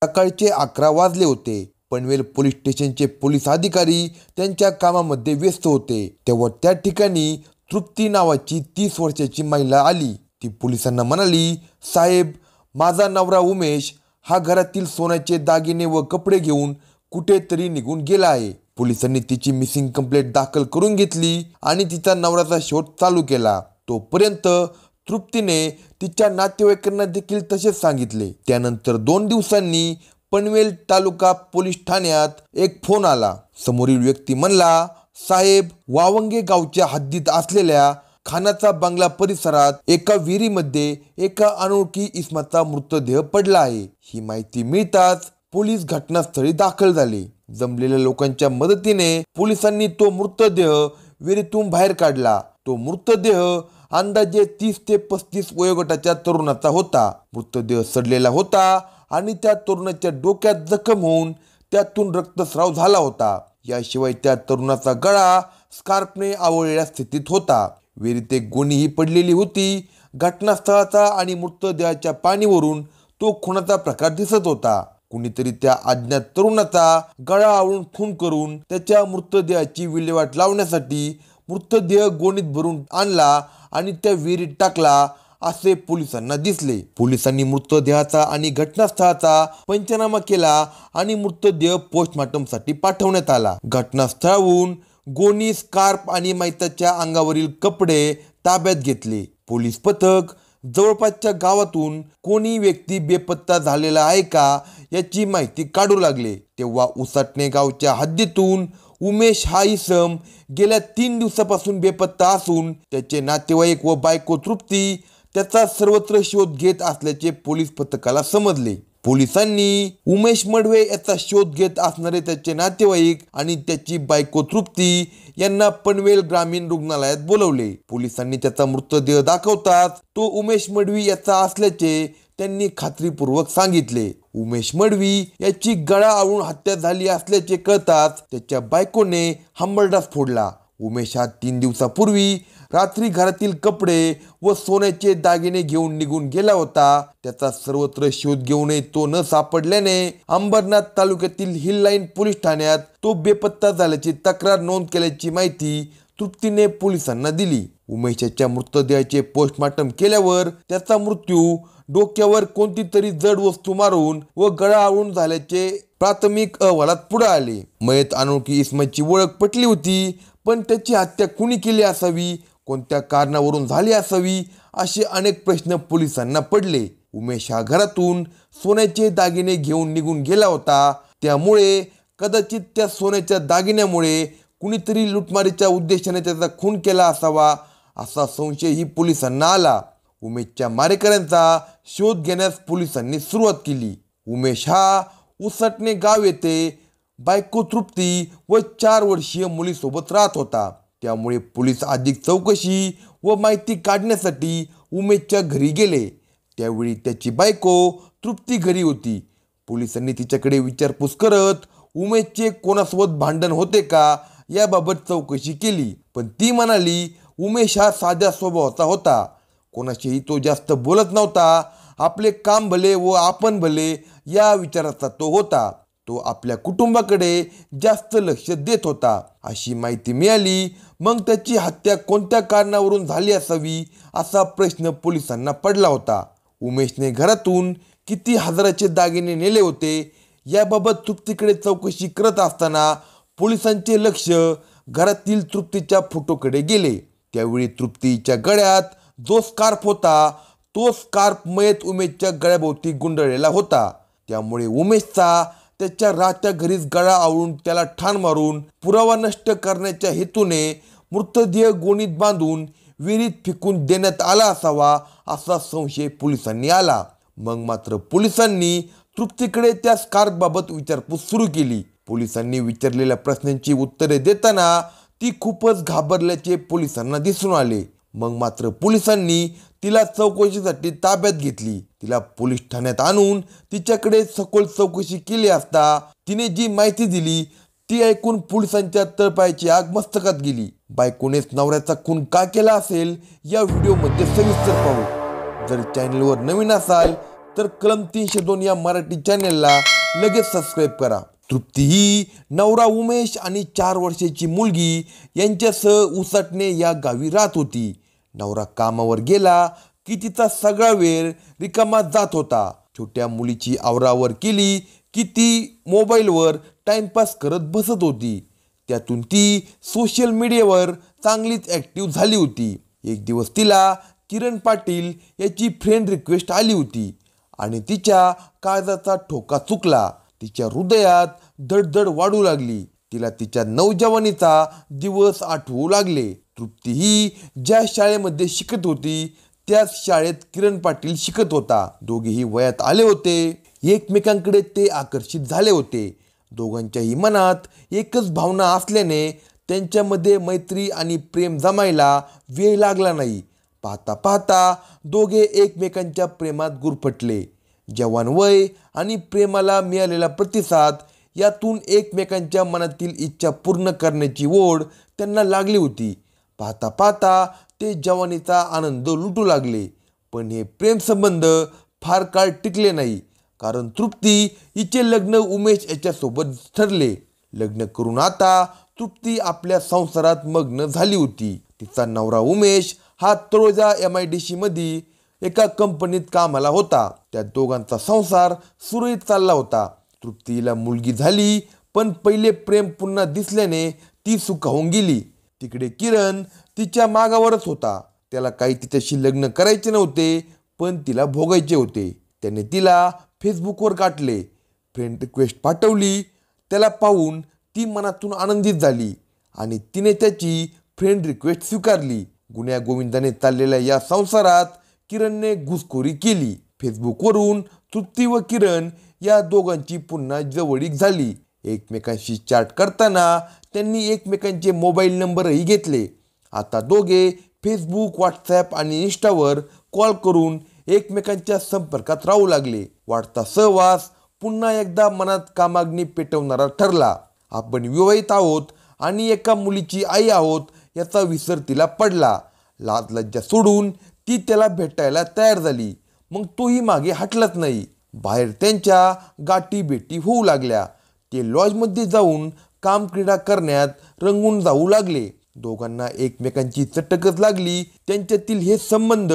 सकाळचे 11 वाजले होते. पनवेल पोलीस स्टेशनचे पोलीस अधिकारी त्यांच्या कामामध्ये व्यस्त होते. तेव्हा त्या ठिकाणी तृप्ती नावाची 30 वर्षाची महिला आली. ती पोलिसांना म्हणाली, साहेब, माझा नवरा उमेश हा घरातील सोन्याचे दागिने व कपडे घेऊन कुठेतरी निघून गेला आहे. पोलिसांनी तिची मिसिंग कंप्लेंट दाखल करून घेतली आणि तिचा नवऱ्याचा शोध चालू केला. तोपर्यंत तृप्तीने तिच्या नातेवाईकांना देखील तसेच सांगितले. त्यानंतर 2 दिवसांनी पनवेल तालुका पोलीस ठाण्यात एक फोन आला. समोरील व्यक्ती म्हणला, साहेब, वावंगे गावच्या हद्दीत असलेल्या खानाचा बंगला परिसरात एका विहिरीमध्ये एका अनोळखी इसमाचा मृतदेह पडला आहे. ही माहिती मिळताच पोलीस घटनास्थळी दाखल झाले. जमलेल्या लोकांच्या मदतीने पोलिसांनी तो मृतदेह विहिरीतून बाहेर काढला. तो मृतदेह अंदाजे 30 ते 35 वयोगटाच्या तरुणाचा होता. मृतदेह सडलेला होता आणि त्या तरुणाच्या डोक्यात जखम होऊन त्यातून रक्तस्राव झाला होता. याशिवाय त्या तरुणाचा गळा स्कार्फने आवळलेल्या स्थितीत होता. विहिरीत एक गोणीही पडलेली होती. घटनास्थळाचा आणि मृतदेहाच्या पाणीवरून तो खुनाचा प्रकार दिसत होता. कुणीतरी त्या अज्ञात तरुणाचा गळा आवळून खून करून त्याच्या मृतदेहाची विल्हेवाट लावण्यासाठी मृतदेह गोणीत भरून आणला आणि त्या विहिरीत टाकला असे पोलिसांना दिसले. पोलिसांनी मृतदेहाचा आणि घटनास्थळाचा पंचनामा केला आणि मृतदेह पोस्टमॉर्टमसाठी पाठवण्यात आला. घटनास्थळाहून गोणी, स्कार्फ आणि मैताच्या अंगावरील कपडे ताब्यात घेतले. पोलीस पथक जवळपासच्या गावातून कोणी व्यक्ती बेपत्ता झालेला आहे का याची माहिती काढू लागले. तेव्हा उसाटणे गावच्या हद्दीतून उमेश हा इसम गेल्या 3 दिवसापासून बेपत्ता असून त्याचे नातेवाईक व बायको तृप्ती त्याचा सर्वत्र शोध घेत असल्याचे पोलीस पथकाला समजले. पोलिसांनी उमेश मडवे याचा शोध घेत असणारे त्याचे नातेवाईक आणि त्याची बायको तृप्ती यांना पनवेल ग्रामीण रुग्णालयात बोलवले. पोलिसांनी त्याचा मृतदेह दाखवताच तो उमेश मडवी याचा असल्याचे त्यांनी खात्रीपूर्वक सांगितले. उमेश मडवी याची गळा आवळून हत्या झाली असल्याचे कळताच त्याच्या बायकोने हंबरडा फोडला. उमेश हा 3 दिवसापूर्वी रात्री घरातील कपडे व सोन्याचे दागिने घेऊन निघून गेला होता. त्याचा सर्वत्र शोध घेऊनही तो न सापडल्याने अंबरनाथ तालुक्यातील हिल लाईन पोलीस ठाण्यात तो बेपत्ता झाल्याची तक्रार नोंद केल्याची माहिती तृप्तीने पोलिसांना दिली. उमेशाच्या मृतदेहाचे पोस्टमॉर्टम केल्यावर त्याचा मृत्यू डोक्यावर कोणती तरी जड वस्तू मारून व गळा आवळून झाल्याचे प्राथमिक अहवालात पुढे आले. मयत अनोळखी इसमाची ओळख पटली होती, पण त्याची हत्या कुणी केली असावी, कोणत्या कारणावरून झाली असावी असे अनेक प्रश्न पोलिसांना पडले. उमेश हा घरातून सोन्याचे दागिने घेऊन निघून गेला होता. त्यामुळे कदाचित त्या सोन्याच्या दागिन्यामुळे कुणीतरी लुटमारीच्या उद्देशाने त्याचा खून केला असावा असा संशयही पोलिसांना आला. उमेशच्या मारेकऱ्यांचा शोध घेण्यास पोलिसांनी सुरुवात केली. उमेश हा उसाटणे गाव येथे बायको तृप्ती व 4 वर्षीय मुलीसोबत राहत होता. त्यामुळे पोलीस अधिक चौकशी व माहिती काढण्यासाठी उमेशच्या घरी गेले. त्यावेळी त्याची बायको तृप्ती घरी होती. पोलिसांनी तिच्याकडे विचारपूस करत उमेशचे कोणासोबत भांडण होते का याबाबत चौकशी केली, पण ती म्हणाली उमेश हा साध्या स्वभावाचा होता. कोणाशीही तो जास्त बोलत नव्हता. आपले काम भले व आपण भले या विचाराचा तो होता. तो आपल्या कुटुंबाकडे जास्त लक्ष देत होता अशी माहिती मिळाली. मग त्याची हत्या कोणत्या कारणावरून झाली असावी असा प्रश्न पोलिसांना पडला होता. उमेशने घरातून किती हजाराचे दागिने नेले होते याबाबत तृप्तीकडे चौकशी करत असताना पोलिसांचे लक्ष घरातील तृप्तीच्या फोटोकडे गेले. त्यावेळी तृप्तीच्या गळ्यात जो स्कार्फ होता तो स्कार्फ मयत उमेशच्या गळ्याभोवती गुंडळलेला होता. त्यामुळे उमेशचा त्याच्या राहत्या घरीच गळा आवळून त्याला ठाण मारून पुरावा नष्ट करण्याच्या हेतूने मृतदेह गोणीत बांधून विहिरीत फेकून देण्यात आला असावा असा संशय पोलिसांनी आला. मग मात्र पोलिसांनी तृप्तीकडे त्या स्कार्फबाबत विचारपूस सुरू केली. पोलिसांनी विचारलेल्या प्रश्नांची उत्तरे देताना ती खूपच घाबरल्याचे पोलिसांना दिसून आले. मग मात्र पोलिसांनी तिला चौकशीसाठी ताब्यात घेतली. तिला पोलीस ठाण्यात आणून तिच्याकडे सखोल चौकशी केली असता तिने जी माहिती दिली ती ऐकून पोलिसांच्या तळपायाची आग मस्तकात गेली. बायकोनेच नवऱ्याचा खून का केला असेल या व्हिडिओमध्ये सविस्तर पाहू. जर चॅनलवर नवीन असाल तर कलम 302 या मराठी चॅनेलला लगेच सबस्क्राईब करा. तृप्ती ही नवरा उमेश आणि 4 वर्षाची मुलगी यांच्यासह उसाटणे या गावी राहत होती. नवरा कामावर गेला की तिचा सगळा वेळ रिकामा जात होता. छोट्या मुलीची आवरावर केली की ती मोबाईलवर टाइमपास करत बसत होती. त्यातून ती सोशल मीडियावर चांगलीच ॲक्टिव्ह झाली होती. एक दिवस तिला किरण पाटील याची फ्रेंड रिक्वेस्ट आली होती आणि तिच्या काळजाचा ठोका चुकला. तिच्या हृदयात धडधड वाढू लागली. तिला तिच्या नवजवानीचा दिवस आठवू लागले. तृप्ती ही ज्या शाळेमध्ये शिकत होती त्याच शाळेत किरण पाटील शिकत होता. दोघेही वयात आले होते. एकमेकांकडे ते आकर्षित झाले होते. दोघांच्याही मनात एकच भावना असल्याने त्यांच्यामध्ये मैत्री आणि प्रेम जमायला वेळ लागला नाही. पाहता पाहता दोघे एकमेकांच्या प्रेमात गुरफटले. जवान वय आणि प्रेमाला मिळालेला प्रतिसाद यातून एकमेकांच्या मनातील इच्छा पूर्ण करण्याची ओढ त्यांना लागली होती. पाहता पाहता ते जवानीचा आनंद लुटू लागले. पण हे प्रेमसंबंध फार काळ टिकले नाही, कारण तृप्ती हिचे लग्न उमेश याच्यासोबत ठरले. लग्न करून आता तृप्ती आपल्या संसारात मग्न झाली होती. तिचा नवरा उमेश हा तळोजा MIDC मध्ये एका कंपनीत कामाला होता. त्या दोघांचा संसार सुरळीत चालला होता. तृप्तीला मुलगी झाली, पण पहिले प्रेम पुन्हा दिसल्याने ती सुखावून गेली. तिकडे किरण तिच्या मागावरच होता. त्याला काही तिच्याशी लग्न करायचे नव्हते, पण तिला भोगायचे होते. त्याने तिला फेसबुकवर गाठले, फ्रेंड रिक्वेस्ट पाठवली. त्याला पाहून ती मनातून आनंदित झाली आणि तिने त्याची फ्रेंड रिक्वेस्ट स्वीकारली. गुण्यागोविंदाने चाललेल्या या संसारात किरणने घुसखोरी केली. फेसबुकवरून तृप्ती व किरण या दोघांची पुन्हा जवळीक झाली. एकमेकांशी चॅट करताना त्यांनी एकमेकांचे मोबाईल नंबरही घेतले. आता दोघे फेसबुक, व्हॉट्सॲप आणि इंस्टावर कॉल करून एकमेकांच्या संपर्कात राहू लागले. वाढता सहवास पुन्हा एकदा मनात कामाग्नी पेटवणारा ठरला. आपण विवाहित आहोत आणि एका मुलीची आई आहोत याचा विसर तिला पडला. लाज लज्जा सोडून ती त्याला भेटायला तयार झाली. मग तोही मागे हटलाच नाही. बाहेर त्यांच्या गाठी भेटी होऊ लागल्या. ते लॉजमध्ये जाऊन कामक्रीडा करण्यात रंगून जाऊ लागले. दोघांना एकमेकांची चटकच लागली. त्यांच्यातील हे संबंध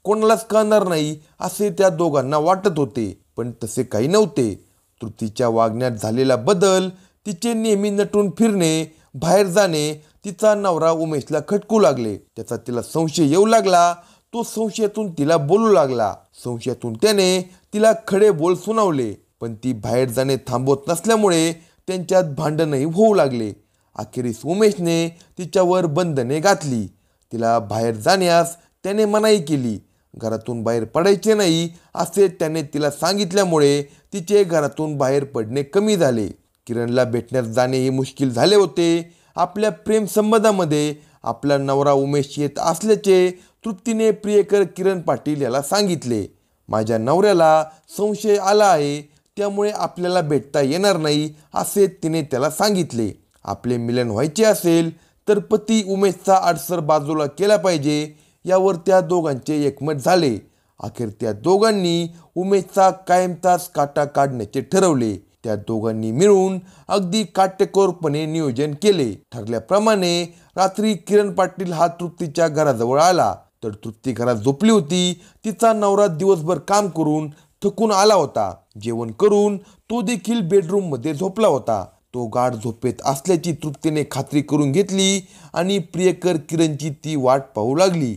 कोणालाच कळणार नाही असे त्या दोघांना वाटत होते, पण तसे काही नव्हते. तृप्तीच्या वागण्यात झालेला बदल, तिचे नेहमी नटून फिरणे, बाहेर जाणे तिचा नवरा उमेशला खटकू लागले. त्याचा तिला संशय येऊ लागला. तो संशयातून तिला बोलू लागला. संशयातून त्याने तिला खडे बोल सुनावले, पण ती बाहेर जाणे थांबवत नसल्यामुळे त्यांच्यात भांडणही होऊ लागले. अखेरीस उमेशने तिच्यावर बंधने घातली. तिला बाहेर जाण्यास त्याने मनाई केली. घरातून बाहेर पडायचे नाही असे त्याने तिला सांगितल्यामुळे तिचे घरातून बाहेर पडणे कमी झाले. किरणला भेटण्यास जाणेही मुश्किल झाले होते. आपल्या प्रेमसंबंधामध्ये आपला नवरा उमेश येत असल्याचे तृप्तीने प्रियकर किरण पाटील याला सांगितले. माझ्या नवऱ्याला संशय आला आहे, त्यामुळे आपल्याला भेटता येणार नाही असे तिने त्याला सांगितले. आपले मिलन व्हायचे असेल तर पती उमेशचा अडसर बाजूला केला पाहिजे यावर त्या दोघांचे एकमत झाले. अखेर त्या दोघांनी उमेशचा कायमचाच काटा काढण्याचे ठरवले. त्या दोघांनी मिळून अगदी काटेकोरपणे नियोजन केले. ठरल्याप्रमाणे रात्री किरण पाटील हा तृप्तीच्या घराजवळ आला, तर तृप्ती घरात झोपली होती. तिचा नवरा दिवसभर काम करून थकून आला होता. जेवण करून तो देखील बेडरूममध्ये झोपला होता. तो गाढ झोपेत असल्याची तृप्तीने खात्री करून घेतली आणि प्रियकर किरणची ती वाट पाहू लागली.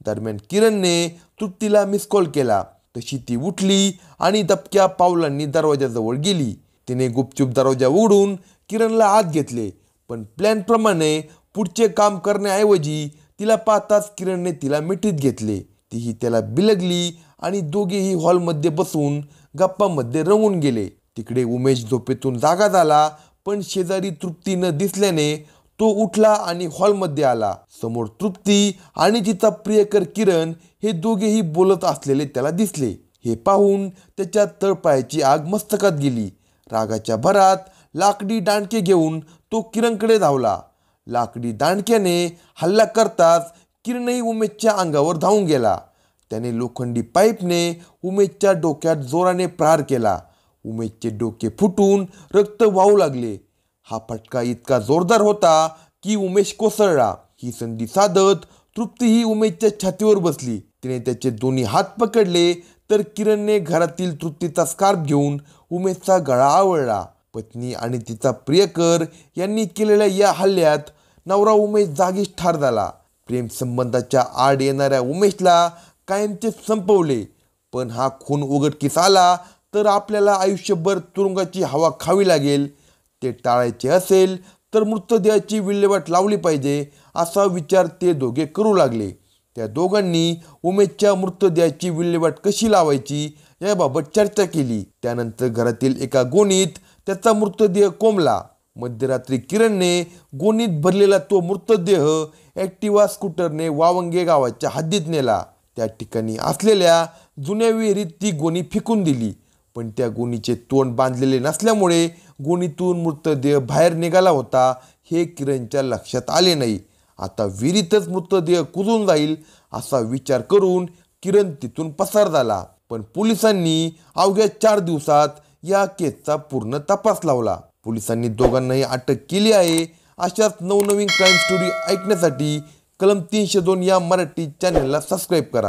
दरम्यान किरणने तृप्तीला मिस कॉल केला. तशी ती उठली आणि दबक्या पावलांनी दरवाजाजवळ गेली. तिने गुपचूप दरवाजा उघडून किरणला आत घेतले, पण प्लॅनप्रमाणे पुढचे काम करण्याऐवजी तिला पाहताच किरणने तिला मिठीत घेतले. तीही त्याला बिलगली आणि दोघेही हॉलमध्ये बसून गप्पांमध्ये रमून गेले. तिकडे उमेश झोपेतून जागा झाला, पण शेजारी तृप्ती न दिसल्याने तो उठला आणि हॉलमध्ये आला. समोर तृप्ती आणि तिचा प्रियकर किरण हे दोघेही बोलत असलेले त्याला दिसले. हे पाहून त्याच्या तळपायाची आग मस्तकात गेली. रागाच्या भरात लाकडी दांडके घेऊन तो किरणकडे धावला. लाकडी दांडक्याने हल्ला करताच किरणही उमेशच्या अंगावर धावून गेला. त्याने लोखंडी पाईपने उमेशच्या डोक्यात जोराने प्रहार केला. उमेशचे डोके फुटून रक्त वाहू लागले. हा फटका इतका जोरदार होता की उमेश कोसळला. ही संधी साधत तृप्तीही उमेशच्या छातीवर बसली. तिने त्याचे दोन्ही हात पकडले तर किरणने घरातील तृप्तीचा स्कार्फ घेऊन उमेशचा गळा आवळला. पत्नी आणि तिचा प्रियकर यांनी केलेल्या या हल्ल्यात नवरा उमेश जागीच ठार झाला. प्रेम संबंधाच्या आड येणाऱ्या उमेशला कायमचे संपवले. पण हा खून उघडकीस आला तर आपल्याला आयुष्यभर तुरुंगाची हवा खावी लागेल. ते टाळायचे असेल तर मृतदेहाची विल्हेवाट लावली पाहिजे असा विचार ते दोघे करू लागले. त्या दोघांनी उमेशच्या मृतदेहाची विल्हेवाट कशी लावायची याबाबत चर्चा केली. त्यानंतर घरातील एका गोणीत त्याचा मृतदेह कोंबला. मध्यरात्री किरणने गोणीत भरलेला तो मृतदेह ॲक्टिवा स्कूटरने वावंगे गावाच्या हद्दीत नेला. त्या ठिकाणी असलेल्या जुन्या विहिरीत ती गोणी फेकून दिली. पण त्या गोणीचे तोंड बांधलेले नसल्यामुळे गोणीतून मृतदेह बाहेर निघाला होता हे किरणच्या लक्षात आले नाही. आता विहिरीतच मृतदेह कुजून जाईल असा विचार करून किरण तिथून पसार झाला. पण पोलिसांनी अवघ्या 4 दिवसात या केसचा पूर्ण तपास लावला. पोलिसांनी दोघांनाही अटक केली आहे. अशाच नवनवीन क्राईम स्टोरी ऐकण्यासाठी कलम 302 या मराठी चॅनलला सबस्क्राईब करा.